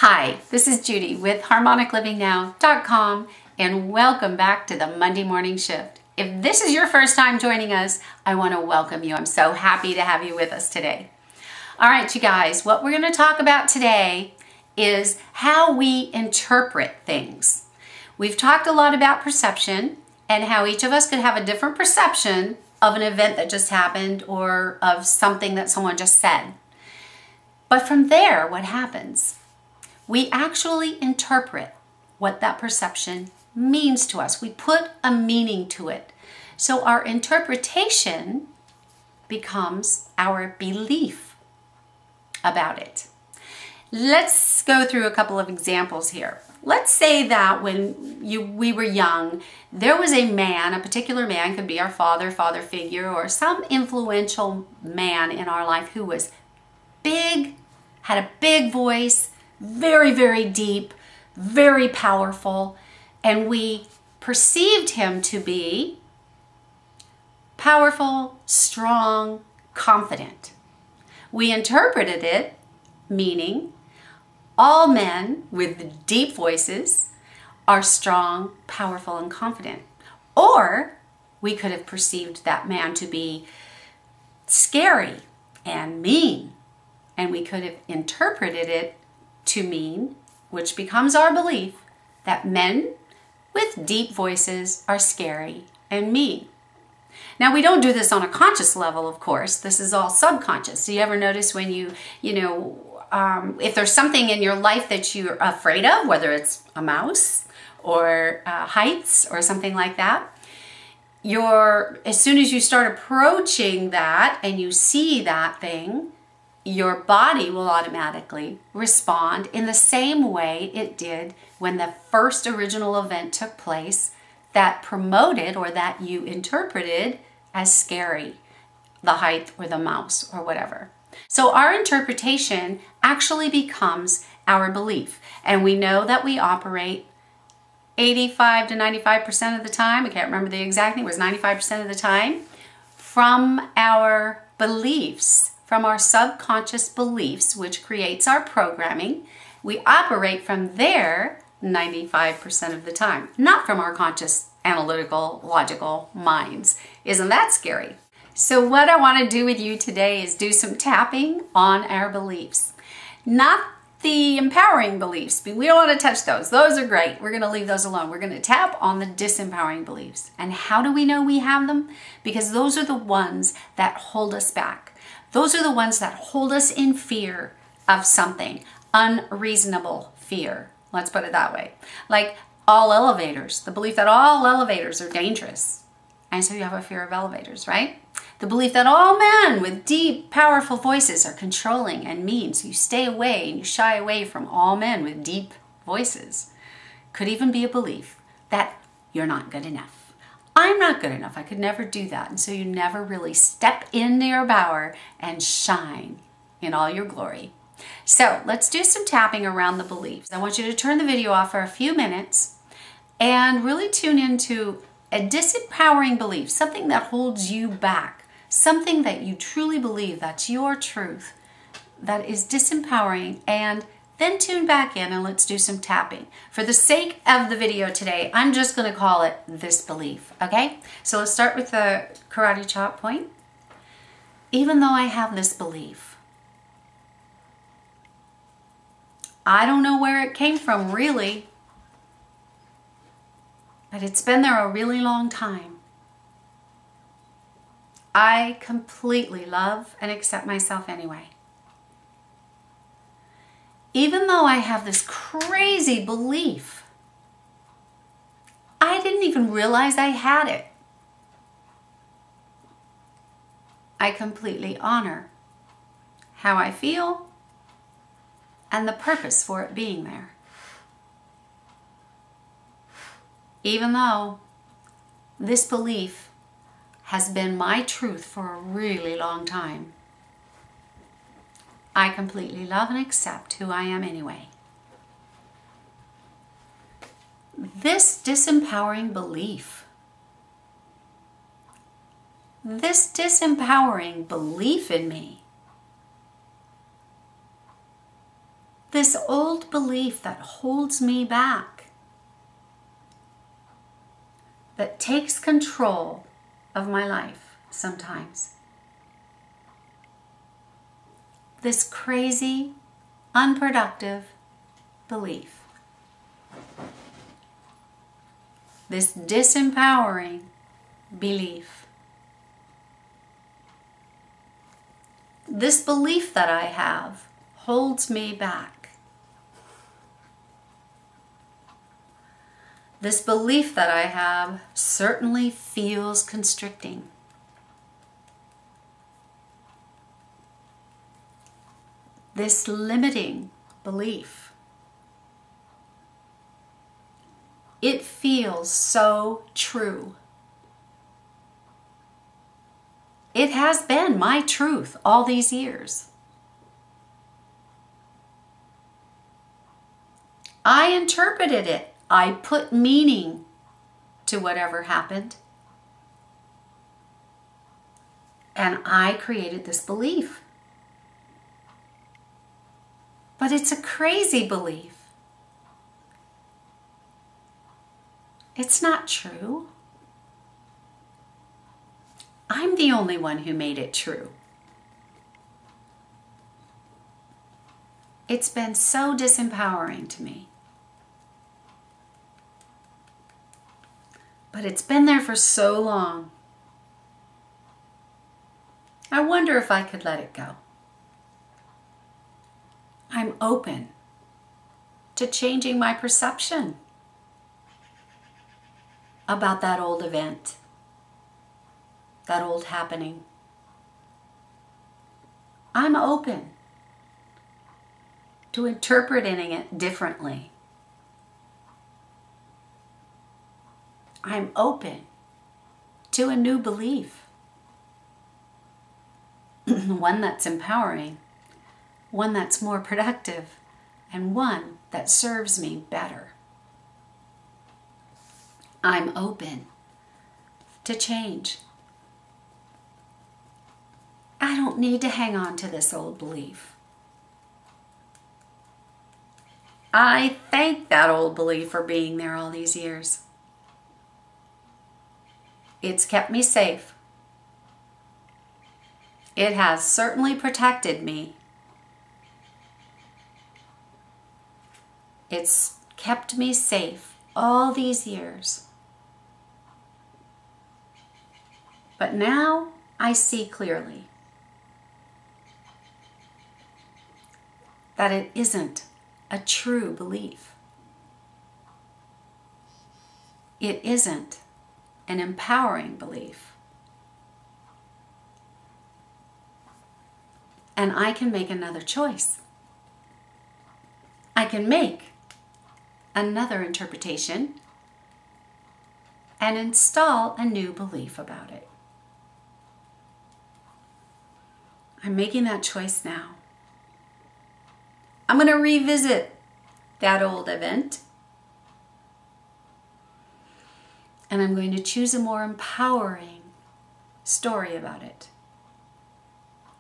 Hi, this is Judy with HarmonicLivingNow.com and welcome back to the Monday Morning Shift. If this is your first time joining us, I want to welcome you. I'm so happy to have you with us today. All right, you guys, what we're going to talk about today is how we interpret things. We've talked a lot about perception and how each of us could have a different perception of an event that just happened or of something that someone just said. But from there, what happens? We actually interpret what that perception means to us. We put a meaning to it. So our interpretation becomes our belief about it. Let's go through a couple of examples here. Let's say that when we were young, there was a man, a particular man, could be our father figure, or some influential man in our life who was big, had a big voice, very, very deep, very powerful, and we perceived him to be powerful, strong, confident. We interpreted it meaning all men with deep voices are strong, powerful, and confident. Or we could have perceived that man to be scary and mean, and we could have interpreted it to mean, which becomes our belief, that men with deep voices are scary and mean. Now, we don't do this on a conscious level, of course. This is all subconscious. Do you ever notice when if there's something in your life that you're afraid of, whether it's a mouse or heights or something like that, as soon as you start approaching that and you see that thing, your body will automatically respond in the same way it did when the first original event took place that promoted or that you interpreted as scary, the height or the mouse or whatever. So our interpretation actually becomes our belief. And we know that we operate 85 to 95% of the time, I can't remember the exact thing, it was 95% of the time, from our beliefs, from our subconscious beliefs, which creates our programming. We operate from there 95% of the time, not from our conscious, analytical, logical minds. Isn't that scary? So what I want to do with you today is do some tapping on our beliefs. Not the empowering beliefs. We don't want to touch those. Those are great. We're going to leave those alone. We're going to tap on the disempowering beliefs. And how do we know we have them? Because those are the ones that hold us back. Those are the ones that hold us in fear of something, unreasonable fear. Let's put it that way. Like all elevators, the belief that all elevators are dangerous. And so you have a fear of elevators, right? The belief that all men with deep, powerful voices are controlling and mean. So you stay away and you shy away from all men with deep voices. Could even be a belief that you're not good enough. I'm not good enough. I could never do that. And so you never really step into your power and shine in all your glory. So let's do some tapping around the beliefs. I want you to turn the video off for a few minutes and really tune into a disempowering belief, something that holds you back, something that you truly believe that's your truth, that is disempowering, and then tune back in and let's do some tapping. For the sake of the video today, I'm just going to call it this belief, okay? So let's start with the karate chop point. Even though I have this belief, I don't know where it came from really, but it's been there a really long time. I completely love and accept myself anyway. Even though I have this crazy belief, I didn't even realize I had it. I completely honor how I feel and the purpose for it being there. Even though this belief has been my truth for a really long time, I completely love and accept who I am anyway. This disempowering belief, this disempowering belief in me This old belief that holds me back, that takes control of my life sometimes. This crazy, unproductive belief. This disempowering belief. This belief that I have holds me back. This belief that I have certainly feels constricting. This limiting belief, it feels so true. It has been my truth all these years. I interpreted it. I put meaning to whatever happened. And I created this belief. But it's a crazy belief. It's not true. I'm the only one who made it true. It's been so disempowering to me. But it's been there for so long. I wonder if I could let it go. I'm open to changing my perception about that old event, that old happening. I'm open to interpreting it differently. I'm open to a new belief, one that's empowering, one that's more productive, and one that serves me better. I'm open to change. I don't need to hang on to this old belief. I thank that old belief for being there all these years. It's kept me safe. It has certainly protected me. It's kept me safe all these years. But now I see clearly that it isn't a true belief. It isn't an empowering belief. And I can make another choice. I can make another interpretation and install a new belief about it. I'm making that choice now. I'm going to revisit that old event. And I'm going to choose a more empowering story about it.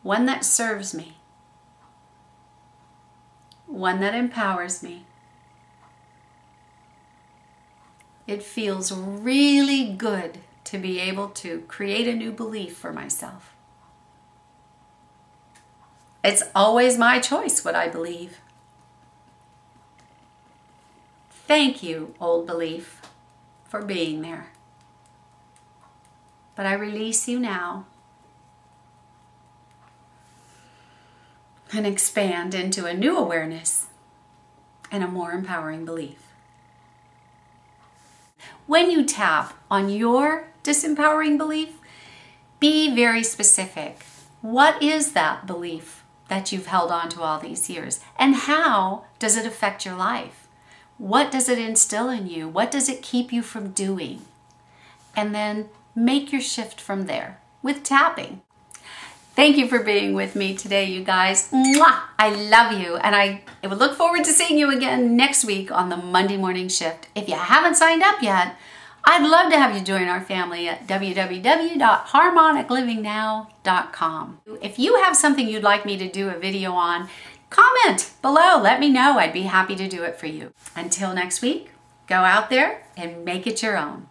One that serves me. One that empowers me. It feels really good to be able to create a new belief for myself. It's always my choice what I believe. Thank you, old belief, for being there. But I release you now and expand into a new awareness and a more empowering belief. When you tap on your disempowering belief, be very specific. What is that belief that you've held on to all these years? And how does it affect your life? What does it instill in you? What does it keep you from doing? And then make your shift from there with tapping. Thank you for being with me today, you guys. Mwah! I love you, and I would look forward to seeing you again next week on the Monday Morning Shift. If you haven't signed up yet, I'd love to have you join our family at www.harmoniclivingnow.com. If you have something you'd like me to do a video on, comment below. Let me know. I'd be happy to do it for you. Until next week, go out there and make it your own.